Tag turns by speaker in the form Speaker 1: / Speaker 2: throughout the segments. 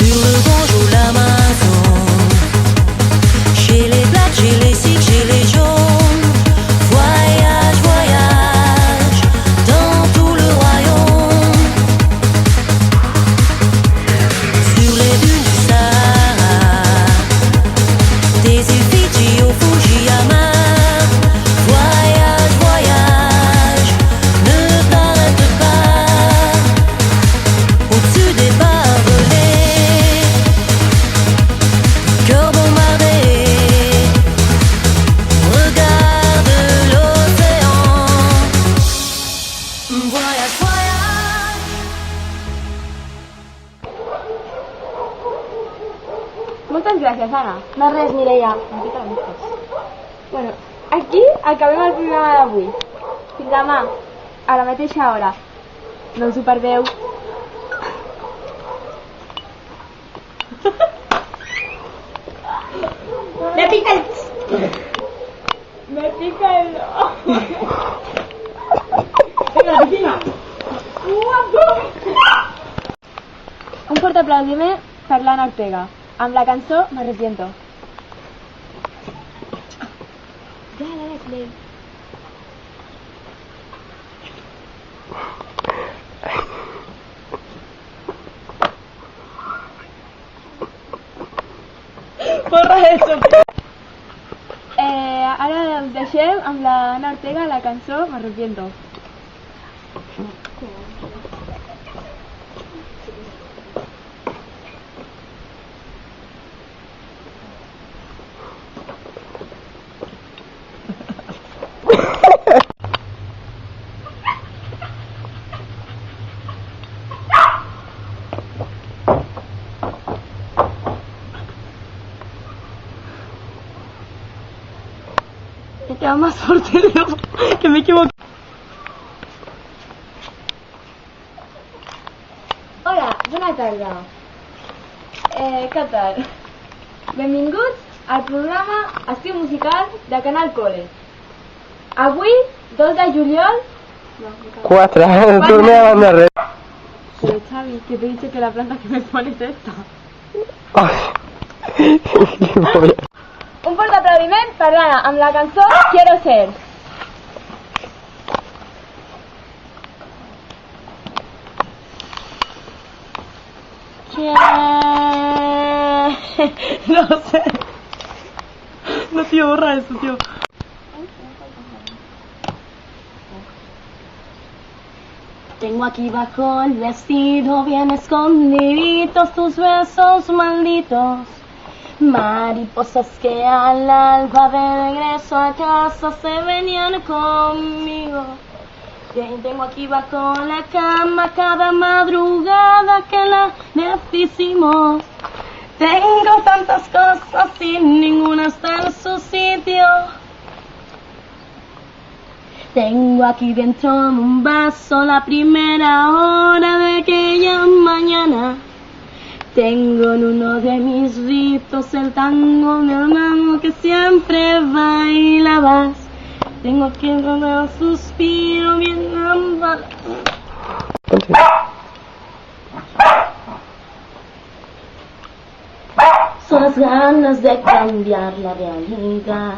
Speaker 1: Sur le Gange ou l'Amazon, chez les blacks, chez les sikhs, chez les jaunes. Voyage, voyage dans tout le royaume. Sur les dunes du Sahara, des îles Fidji au Fujiyama. Voyage, voyage, ne t'arrête pas. Au-dessus des barbelés, cœur bombardé, regarde l'océan. Voyage, voyage.
Speaker 2: Moltes gràcies, Anna.
Speaker 3: No res, Mireia.
Speaker 2: Bueno, aquí acabem el programa d'avui. Fins demà, a la mateixa hora. No us ho perdeu.
Speaker 3: Me pica el...
Speaker 2: Me pica el...
Speaker 3: Venga, la piscina.
Speaker 2: Un fort aplaudiment per l'Anna Ortega, amb la cançó M'arrepiento.
Speaker 3: Porra eso.
Speaker 2: Ara us deixem amb l'Anna Ortega la cançó M'arrepiento.
Speaker 3: Queda más fuerte, Leo, que me equivoqué.
Speaker 2: Hola, bona tarda. Què tal? Benvinguts al programa Estiu Musical de Canal Cole. Avui, 2 de juliol...
Speaker 4: Cuatro, tú me mandas re...
Speaker 2: Pero Xavi, que te he dicho que la planta que me pones es esta.
Speaker 4: Ay,
Speaker 2: Un fort aplaudiment per l'Anna amb la cançó Quiero Ser.
Speaker 3: No sé. No, tío, borra eso, tío. Tengo aquí bajo el vestido bien escondiditos tus besos malditos. Mariposas que al alba de regreso a casa se venían conmigo. Tengo aquí bajo la cama cada madrugada que la necesitamos. Tengo tantas cosas y ninguna está en su sitio. Tengo aquí dentro de un vaso la primera hora de aquella mañana. Tengo en uno de mis ritos el tango de hermano que siempre bailabas. Tengo aquí un suspiro bien ambas. Son las ganas de cambiar la realidad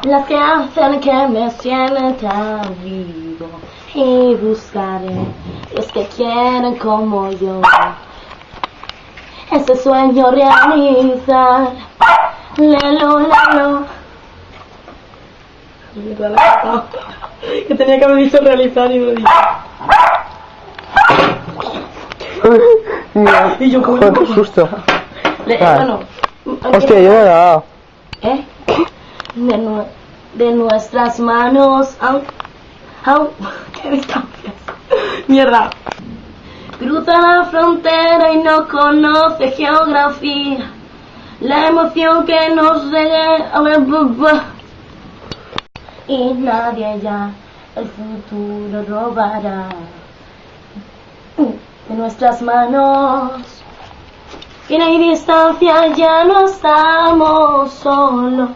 Speaker 3: las que hacen que me sienta vivo y buscaré los que quieren como yo ese sueño realizar. Lelo, lelo. Que tenía que haber dicho realizar y lo dije. Y yo como
Speaker 4: qué susto.
Speaker 3: Bueno,
Speaker 4: hostia, yo no he dado.
Speaker 3: ¿Eh? De nuestras manos ¿qué distancias? Mierda. Cruza la frontera y no conoce geografía. La emoción que nos regala y nadie ya el futuro robará de nuestras manos. Y no hay distancia, ya no estamos solos.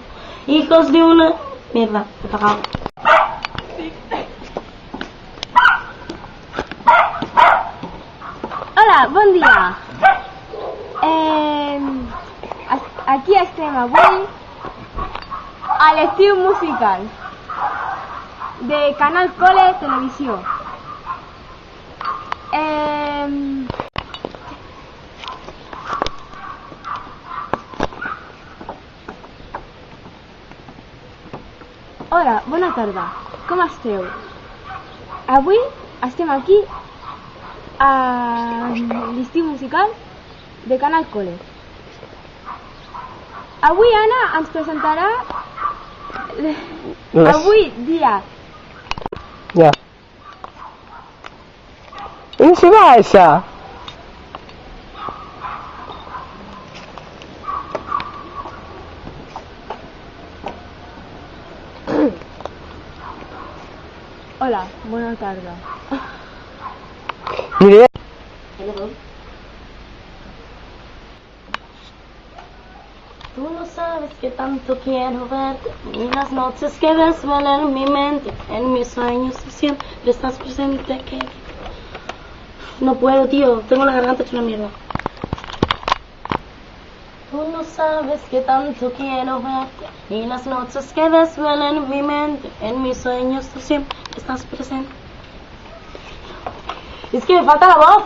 Speaker 3: Hijos de una... Mierda, he apagado.
Speaker 2: Hola, bon dia. Aquí a Extrema voy al estilo musical de Canal Cole Televisión. Hola, bona tarda. Com esteu? Avui estem aquí a l'estiu musical de Canal Cole. Avui Anna ens presentarà avui dia.
Speaker 4: Ya. ¿Y no se va esa?
Speaker 2: Hola, bona tarda.
Speaker 4: Mire.
Speaker 3: Tú no sabes que tanto quiero verte, y las noches que desvelan en mi mente, en mis sueños tú siempre estás presente. Que no puedo, tío, tengo la garganta hecha una mierda. Tú no sabes que tanto quiero verte, y las noches que desvelan en mi mente, en mis sueños tú siempre estás presente. Es que me falta la voz.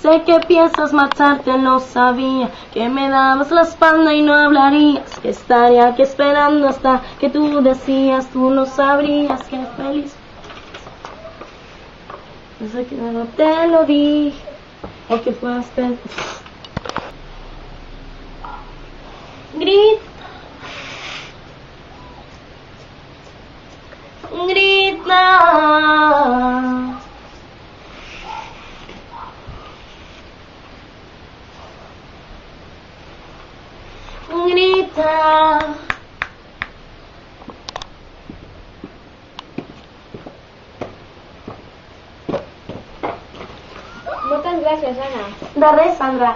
Speaker 3: Sé que piensas marcharte, no sabía que me dabas la espalda y no hablarías, que estaría aquí esperando hasta que tú decías, tú no sabrías que feliz. No sé que no te lo dije, o que fue hasta grita, grita. Grita.
Speaker 2: Moltes gràcies, Anna.
Speaker 3: De res, Sandra.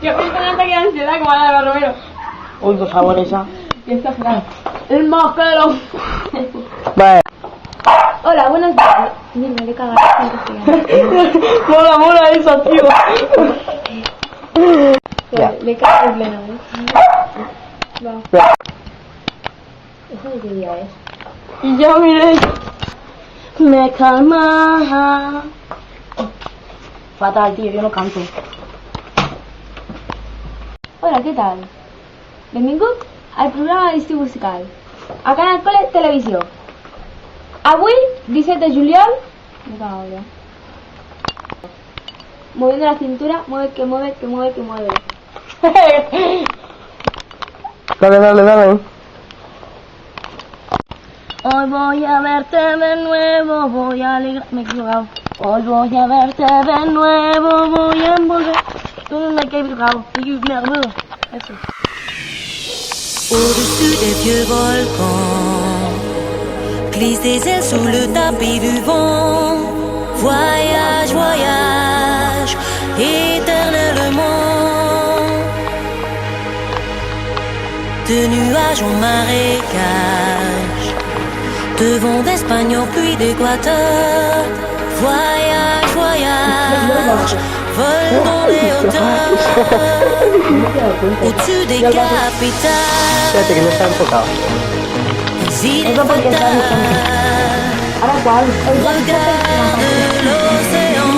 Speaker 2: Que me está un ataque de ansiedad como la de Romero.
Speaker 3: Uy, por favor, esa.
Speaker 2: Ya está grave. El mosquero.
Speaker 4: Vale.
Speaker 2: Hola, buenas tardes. Mira, me le cagas.
Speaker 3: Mola, mola esa, tío.
Speaker 4: Ya.
Speaker 2: Le cagas en pleno, ¿eh? Va.
Speaker 4: Ya.
Speaker 2: ¿Eso de qué día es?
Speaker 3: Y ya miré. Me calma. Fatal, tío, yo no canto.
Speaker 2: Hola, què tal? Benvingut al programa d'estiu musical a Canal Cole Televisió. Avui, 17 de juliol, moviendo la cintura, mueve, que mueve, que mueve, que mueve.
Speaker 4: Dale, dale, dale.
Speaker 3: Hoy voy a verte de nuevo, voy a alegrar... Me he equivocado. Hoy voy a verte de nuevo, voy a envolver... Tú me he equivocado. Eso.
Speaker 1: Au-dessus des vieux volcans, glisse des ailes sous le tapis du vent. Voyage, voyage, éternellement. De nuages en marécage, de vents d'Espagne en pluie d'Équateur. Voyage, voyage, vol dans les hauteurs, au-dessus des capitales.
Speaker 4: Fíjate que no está enfocado.
Speaker 1: Îles fatales,
Speaker 3: Ahora, ¿cuál?
Speaker 1: regarde l'océan.